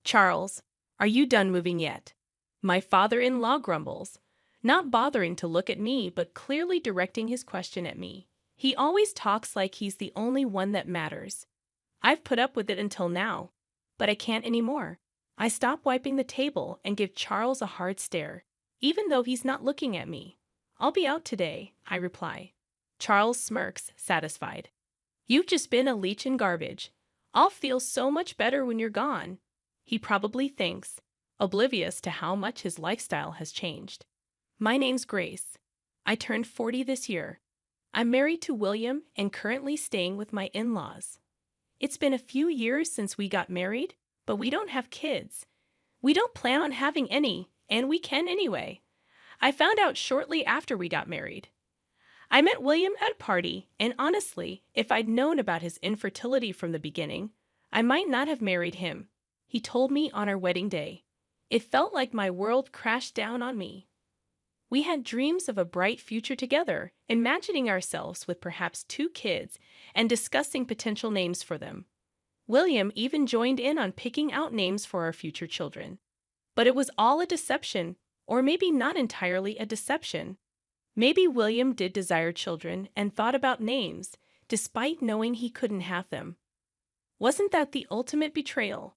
Charles, are you done moving yet? My father-in-law grumbles, not bothering to look at me but clearly directing his question at me. He always talks like he's the only one that matters. I've put up with it until now, but I can't anymore. I stop wiping the table and give Charles a hard stare, even though he's not looking at me. I'll be out today, I reply. Charles smirks, satisfied. You've just been a leech in garbage. I'll feel so much better when you're gone. He probably thinks, oblivious to how much his lifestyle has changed. My name's Grace. I turned 40 this year. I'm married to William and currently staying with my in-laws. It's been a few years since we got married, but we don't have kids. We don't plan on having any, and we can anyway. I found out shortly after we got married. I met William at a party, and honestly, if I'd known about his infertility from the beginning, I might not have married him. He told me on our wedding day. It felt like my world crashed down on me. We had dreams of a bright future together, imagining ourselves with perhaps 2 kids and discussing potential names for them. William even joined in on picking out names for our future children. But it was all a deception, or maybe not entirely a deception. Maybe William did desire children and thought about names, despite knowing he couldn't have them. Wasn't that the ultimate betrayal?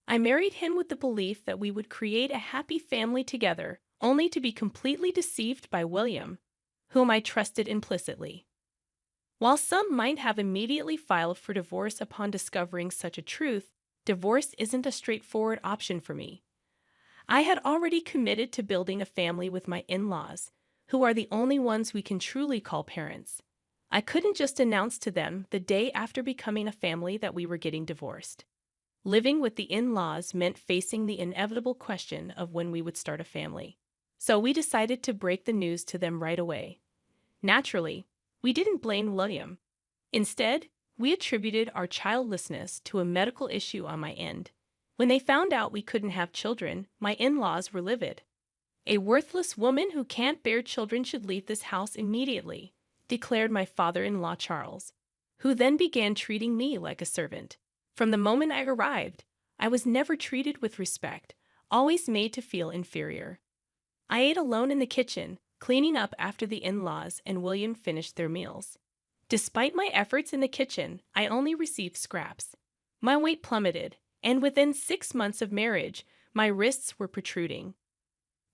I married him with the belief that we would create a happy family together, only to be completely deceived by William, whom I trusted implicitly. While some might have immediately filed for divorce upon discovering such a truth, divorce isn't a straightforward option for me. I had already committed to building a family with my in-laws, who are the only ones we can truly call parents. I couldn't just announce to them the day after becoming a family that we were getting divorced. Living with the in-laws meant facing the inevitable question of when we would start a family. So we decided to break the news to them right away. Naturally, we didn't blame William. Instead, we attributed our childlessness to a medical issue on my end. When they found out we couldn't have children, my in-laws were livid. A worthless woman who can't bear children should leave this house immediately, declared my father-in-law Charles, who then began treating me like a servant. From the moment I arrived, I was never treated with respect, always made to feel inferior. I ate alone in the kitchen, cleaning up after the in-laws and William finished their meals. Despite my efforts in the kitchen, I only received scraps. My weight plummeted, and within 6 months of marriage, my wrists were protruding.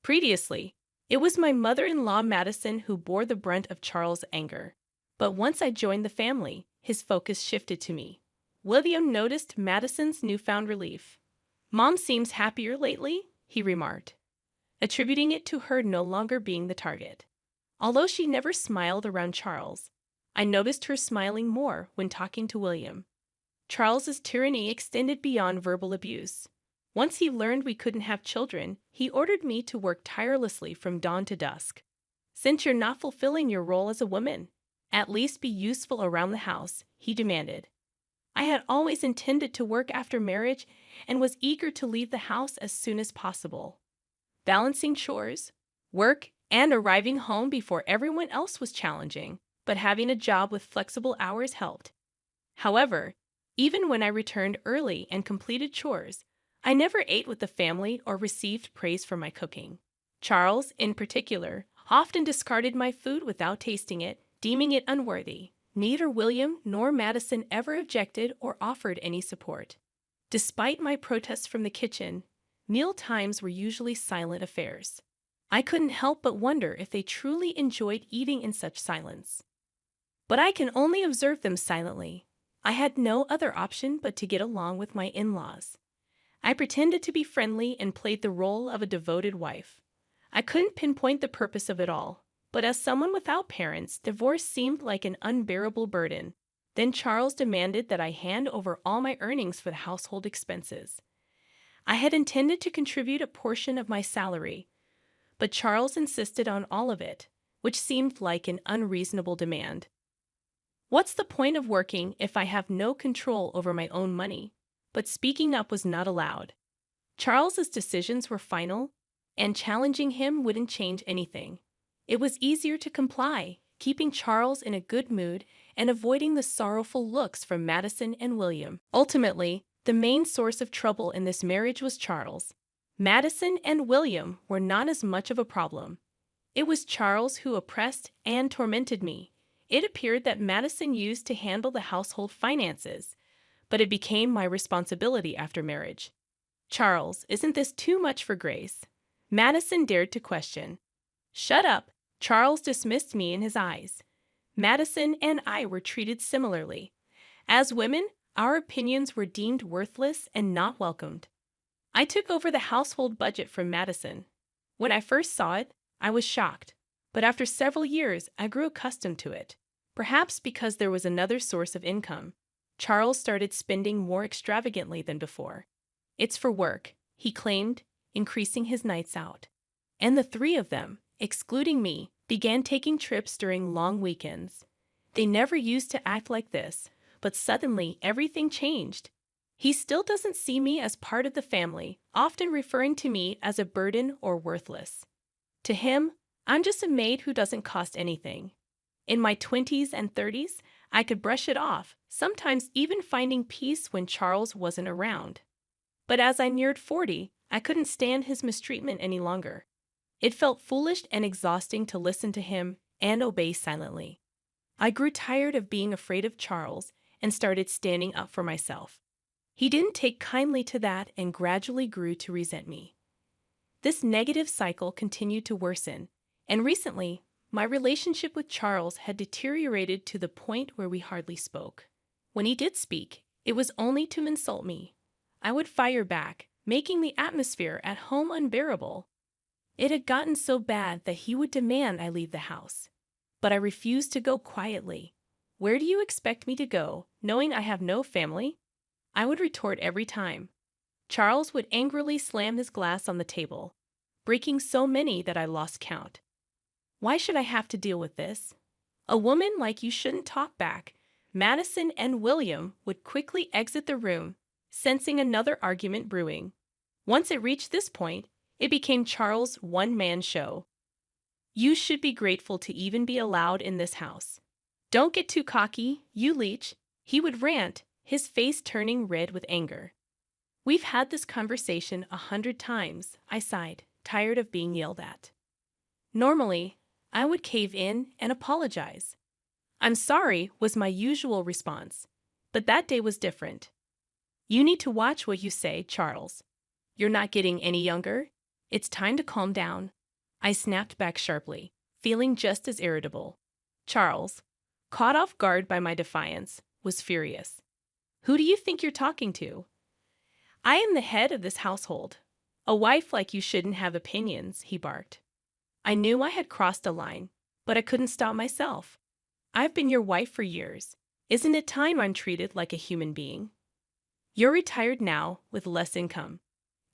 Previously, it was my mother-in-law Madison who bore the brunt of Charles' anger. But once I joined the family, his focus shifted to me. William noticed Madison's newfound relief. "Mom seems happier lately," he remarked, attributing it to her no longer being the target. Although she never smiled around Charles, I noticed her smiling more when talking to William. Charles's tyranny extended beyond verbal abuse. Once he learned we couldn't have children, he ordered me to work tirelessly from dawn to dusk. "Since you're not fulfilling your role as a woman, at least be useful around the house," he demanded. I had always intended to work after marriage and was eager to leave the house as soon as possible. Balancing chores, work, and arriving home before everyone else was challenging, but having a job with flexible hours helped. However, even when I returned early and completed chores, I never ate with the family or received praise for my cooking. Charles, in particular, often discarded my food without tasting it, deeming it unworthy. Neither William nor Madison ever objected or offered any support. Despite my protests from the kitchen, meal times were usually silent affairs. I couldn't help but wonder if they truly enjoyed eating in such silence. But I can only observe them silently. I had no other option but to get along with my in-laws. I pretended to be friendly and played the role of a devoted wife. I couldn't pinpoint the purpose of it all, but as someone without parents, divorce seemed like an unbearable burden. Then Charles demanded that I hand over all my earnings for the household expenses. I had intended to contribute a portion of my salary, but Charles insisted on all of it, which seemed like an unreasonable demand. What's the point of working if I have no control over my own money? But speaking up was not allowed. Charles's decisions were final, and challenging him wouldn't change anything. It was easier to comply, keeping Charles in a good mood and avoiding the sorrowful looks from Madison and William. Ultimately, the The main source of trouble in this marriage was Charles. Madison and William were not as much of a problem. It was Charles who oppressed and tormented me. It appeared that Madison used to handle the household finances, but it became my responsibility after marriage. Charles, isn't this too much for Grace? Madison dared to question. Shut up. Charles dismissed me in his eyes. Madison and I were treated similarly. As women, our opinions were deemed worthless and not welcomed. I took over the household budget from Madison. When I first saw it, I was shocked, but after several years, I grew accustomed to it. Perhaps because there was another source of income. Charles started spending more extravagantly than before. It's for work, he claimed, increasing his nights out. And the three of them, excluding me, began taking trips during long weekends. They never used to act like this, but suddenly everything changed. He still doesn't see me as part of the family, often referring to me as a burden or worthless. To him, I'm just a maid who doesn't cost anything. In my 20s and 30s, I could brush it off, sometimes even finding peace when Charles wasn't around. But as I neared 40, I couldn't stand his mistreatment any longer. It felt foolish and exhausting to listen to him and obey silently. I grew tired of being afraid of Charles and started standing up for myself. He didn't take kindly to that and gradually grew to resent me. This negative cycle continued to worsen, and recently, my relationship with Charles had deteriorated to the point where we hardly spoke. When he did speak, it was only to insult me. I would fire back, making the atmosphere at home unbearable. It had gotten so bad that he would demand I leave the house. But I refused to go quietly. Where do you expect me to go, knowing I have no family? I would retort every time. Charles would angrily slam his glass on the table, breaking so many that I lost count. Why should I have to deal with this? A woman like you shouldn't talk back. Madison and William would quickly exit the room, sensing another argument brewing. Once it reached this point, it became Charles' one-man show. You should be grateful to even be allowed in this house. Don't get too cocky, you leech, he would rant, his face turning red with anger. We've had this conversation 100 times, I sighed, tired of being yelled at. Normally, I would cave in and apologize. I'm sorry was my usual response, but that day was different. You need to watch what you say, Charles. You're not getting any younger. It's time to calm down. I snapped back sharply, feeling just as irritable. Charles, caught off guard by my defiance, was furious. Who do you think you're talking to? I am the head of this household. A wife like you shouldn't have opinions, he barked. I knew I had crossed a line, but I couldn't stop myself. I've been your wife for years. Isn't it time I'm treated like a human being? You're retired now, with less income.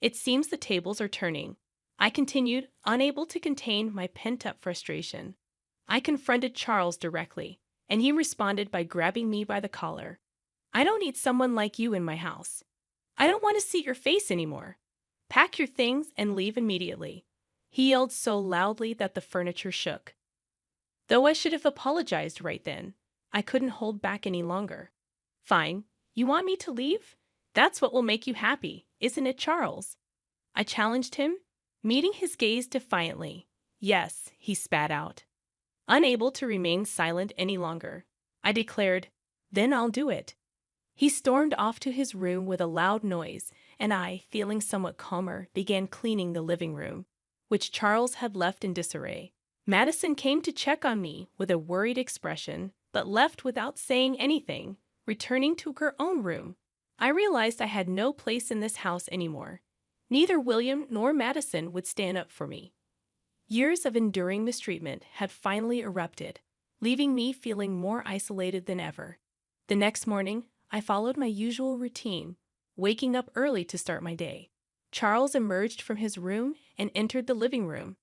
It seems the tables are turning. I continued, unable to contain my pent-up frustration. I confronted Charles directly, and he responded by grabbing me by the collar. I don't need someone like you in my house. I don't want to see your face anymore. Pack your things and leave immediately. He yelled so loudly that the furniture shook. Though I should have apologized right then, I couldn't hold back any longer. Fine, you want me to leave? That's what will make you happy, isn't it, Charles? I challenged him, meeting his gaze defiantly. Yes, he spat out. Unable to remain silent any longer, I declared, then I'll do it. He stormed off to his room with a loud noise, and I, feeling somewhat calmer, began cleaning the living room, which Charles had left in disarray. Madison came to check on me with a worried expression, but left without saying anything, returning to her own room. I realized I had no place in this house anymore. Neither William nor Madison would stand up for me. Years of enduring mistreatment had finally erupted, leaving me feeling more isolated than ever. The next morning, I followed my usual routine, waking up early to start my day. Charles emerged from his room and entered the living room,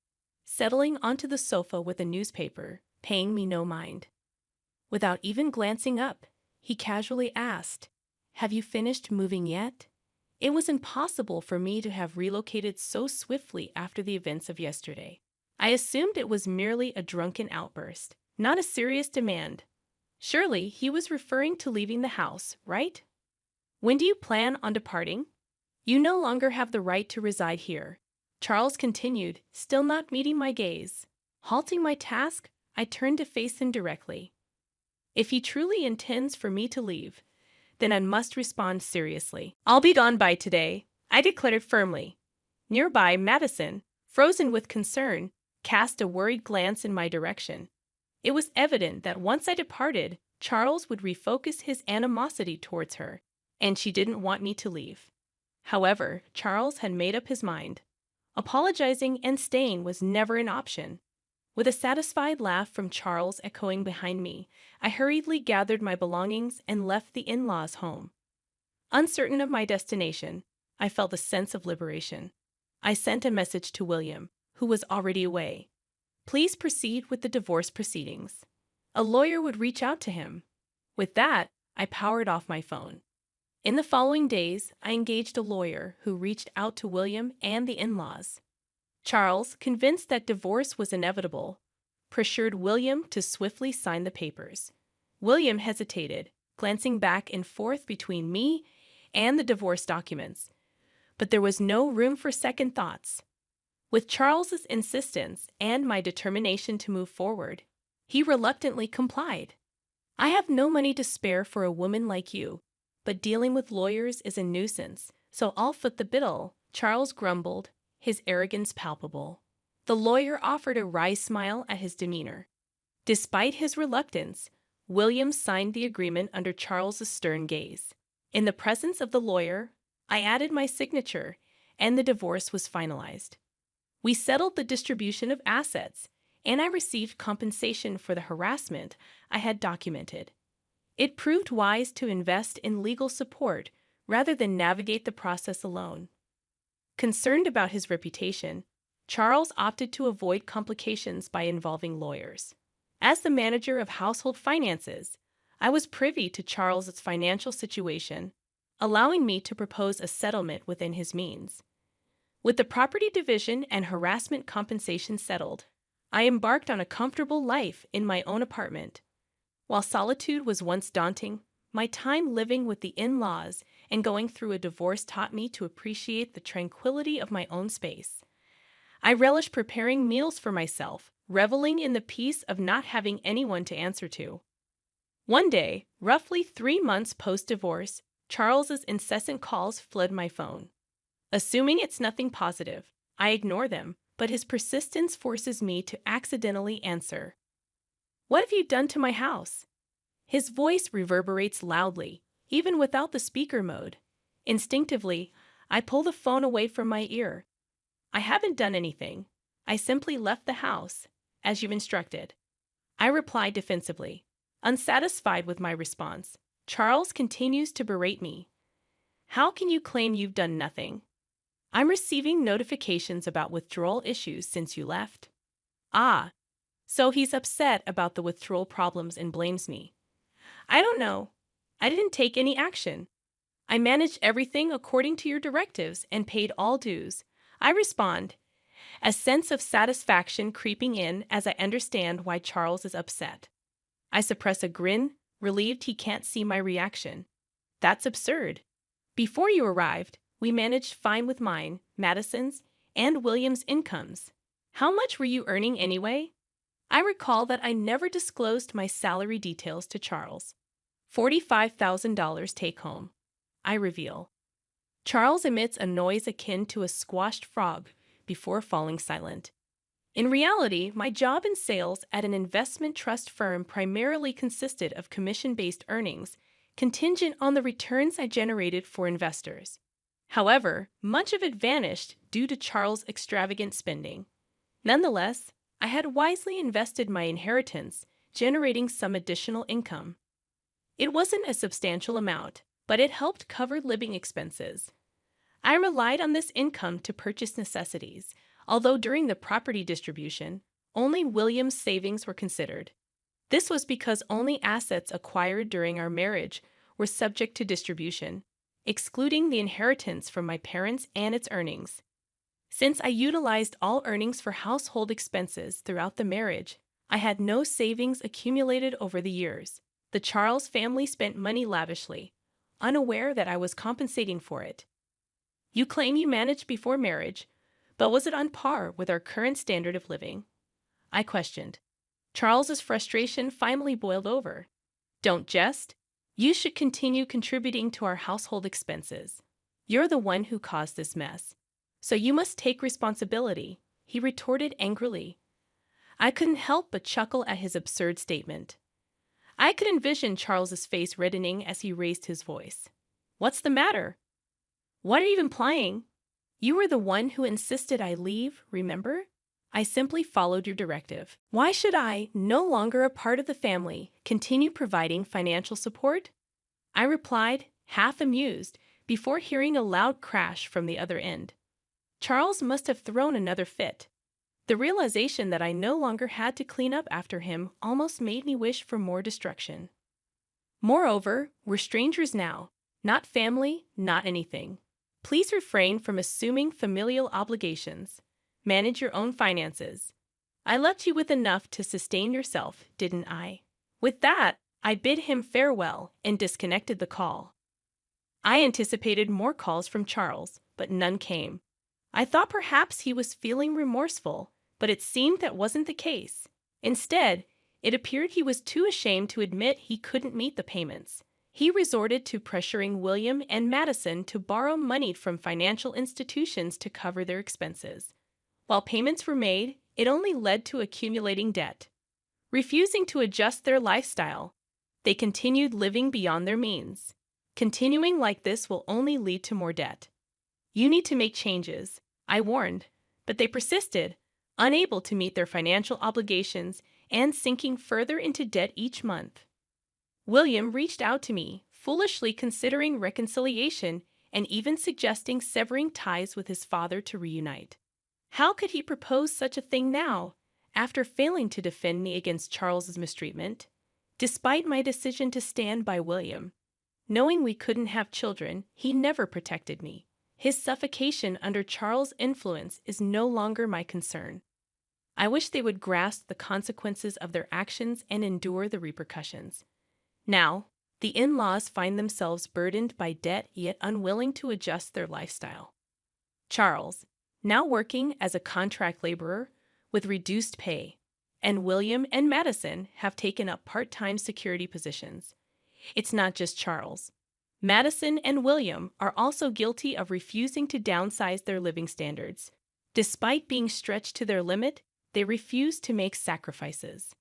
settling onto the sofa with a newspaper, paying me no mind. Without even glancing up, he casually asked, "Have you finished moving yet?" It was impossible for me to have relocated so swiftly after the events of yesterday. I assumed it was merely a drunken outburst, not a serious demand. Surely he was referring to leaving the house, right? When do you plan on departing? You no longer have the right to reside here. Charles continued, still not meeting my gaze. Halting my task, I turned to face him directly. If he truly intends for me to leave, then I must respond seriously. I'll be gone by today, I declared firmly. Nearby, Madison, frozen with concern, cast a worried glance in my direction. It was evident that once I departed, Charles would refocus his animosity towards her, and she didn't want me to leave. However, Charles had made up his mind. Apologizing and staying was never an option. With a satisfied laugh from Charles echoing behind me, I hurriedly gathered my belongings and left the in-laws' home. Uncertain of my destination, I felt a sense of liberation. I sent a message to William, who was already away. Please proceed with the divorce proceedings. A lawyer would reach out to him. With that, I powered off my phone. In the following days, I engaged a lawyer who reached out to William and the in-laws. Charles, convinced that divorce was inevitable, pressured William to swiftly sign the papers. William hesitated, glancing back and forth between me and the divorce documents. But there was no room for second thoughts. With Charles's insistence and my determination to move forward, he reluctantly complied. I have no money to spare for a woman like you, but dealing with lawyers is a nuisance, so I'll foot the bill, Charles grumbled, his arrogance palpable. The lawyer offered a wry smile at his demeanor. Despite his reluctance, William signed the agreement under Charles's stern gaze. In the presence of the lawyer, I added my signature, and the divorce was finalized. We settled the distribution of assets, and I received compensation for the harassment I had documented. It proved wise to invest in legal support rather than navigate the process alone. Concerned about his reputation, Charles opted to avoid complications by involving lawyers. As the manager of household finances, I was privy to Charles's financial situation, allowing me to propose a settlement within his means. With the property division and harassment compensation settled, I embarked on a comfortable life in my own apartment. While solitude was once daunting, my time living with the in-laws and going through a divorce taught me to appreciate the tranquility of my own space. I relished preparing meals for myself, reveling in the peace of not having anyone to answer to. One day, roughly 3 months post-divorce, Charles's incessant calls flood my phone. Assuming it's nothing positive, I ignore them, but his persistence forces me to accidentally answer. "What have you done to my house?" His voice reverberates loudly, even without the speaker mode. Instinctively, I pull the phone away from my ear. "I haven't done anything. I simply left the house, as you've instructed." I reply defensively. Unsatisfied with my response, Charles continues to berate me. "How can you claim you've done nothing? I'm receiving notifications about withdrawal issues since you left." Ah, so he's upset about the withdrawal problems and blames me. "I don't know. I didn't take any action. I managed everything according to your directives and paid all dues." I respond, a sense of satisfaction creeping in as I understand why Charles is upset. I suppress a grin, relieved he can't see my reaction. That's absurd. Before you arrived, we managed fine with mine, Madison's, and William's incomes. How much were you earning anyway? I recall that I never disclosed my salary details to Charles. $45,000 take home, I reveal. Charles emits a noise akin to a squashed frog before falling silent. In reality, my job in sales at an investment trust firm primarily consisted of commission-based earnings, contingent on the returns I generated for investors. However, much of it vanished due to Charles' extravagant spending. Nonetheless, I had wisely invested my inheritance, generating some additional income. It wasn't a substantial amount, but it helped cover living expenses. I relied on this income to purchase necessities, although during the property distribution, only William's savings were considered. This was because only assets acquired during our marriage were subject to distribution, excluding the inheritance from my parents and its earnings. Since I utilized all earnings for household expenses throughout the marriage, I had no savings accumulated over the years. The Charles family spent money lavishly, unaware that I was compensating for it. You claim you managed before marriage, but was it on par with our current standard of living? I questioned. Charles's frustration finally boiled over. Don't jest. You should continue contributing to our household expenses. You're the one who caused this mess. So you must take responsibility, he retorted angrily. I couldn't help but chuckle at his absurd statement. I could envision Charles's face reddening as he raised his voice. What's the matter? What are you implying? You were the one who insisted I leave, remember? I simply followed your directive. Why should I, no longer a part of the family, continue providing financial support? I replied, half amused, before hearing a loud crash from the other end. Charles must have thrown another fit. The realization that I no longer had to clean up after him almost made me wish for more destruction. Moreover, we're strangers now, not family, not anything. Please refrain from assuming familial obligations. Manage your own finances. I left you with enough to sustain yourself, didn't I? With that, I bid him farewell and disconnected the call. I anticipated more calls from Charles, but none came. I thought perhaps he was feeling remorseful, but it seemed that wasn't the case. Instead, it appeared he was too ashamed to admit he couldn't meet the payments. He resorted to pressuring William and Madison to borrow money from financial institutions to cover their expenses. While payments were made, it only led to accumulating debt. Refusing to adjust their lifestyle, they continued living beyond their means. Continuing like this will only lead to more debt. You need to make changes, I warned, but they persisted, unable to meet their financial obligations and sinking further into debt each month. William reached out to me, foolishly considering reconciliation and even suggesting severing ties with his father to reunite. How could he propose such a thing now, after failing to defend me against Charles's mistreatment? Despite my decision to stand by William, knowing we couldn't have children, he never protected me. His suffocation under Charles' influence is no longer my concern. I wish they would grasp the consequences of their actions and endure the repercussions. Now, the in-laws find themselves burdened by debt yet unwilling to adjust their lifestyle. Charles, now working as a contract laborer with reduced pay, and William and Madison have taken up part-time security positions. It's not just Charles. Madison and William are also guilty of refusing to downsize their living standards. Despite being stretched to their limit, they refuse to make sacrifices.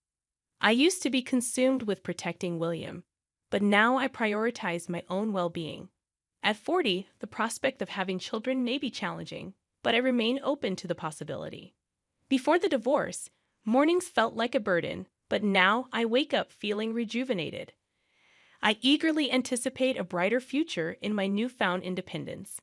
I used to be consumed with protecting William, but now I prioritize my own well-being. At 40, the prospect of having children may be challenging, but I remain open to the possibility. Before the divorce, mornings felt like a burden, but now I wake up feeling rejuvenated. I eagerly anticipate a brighter future in my newfound independence.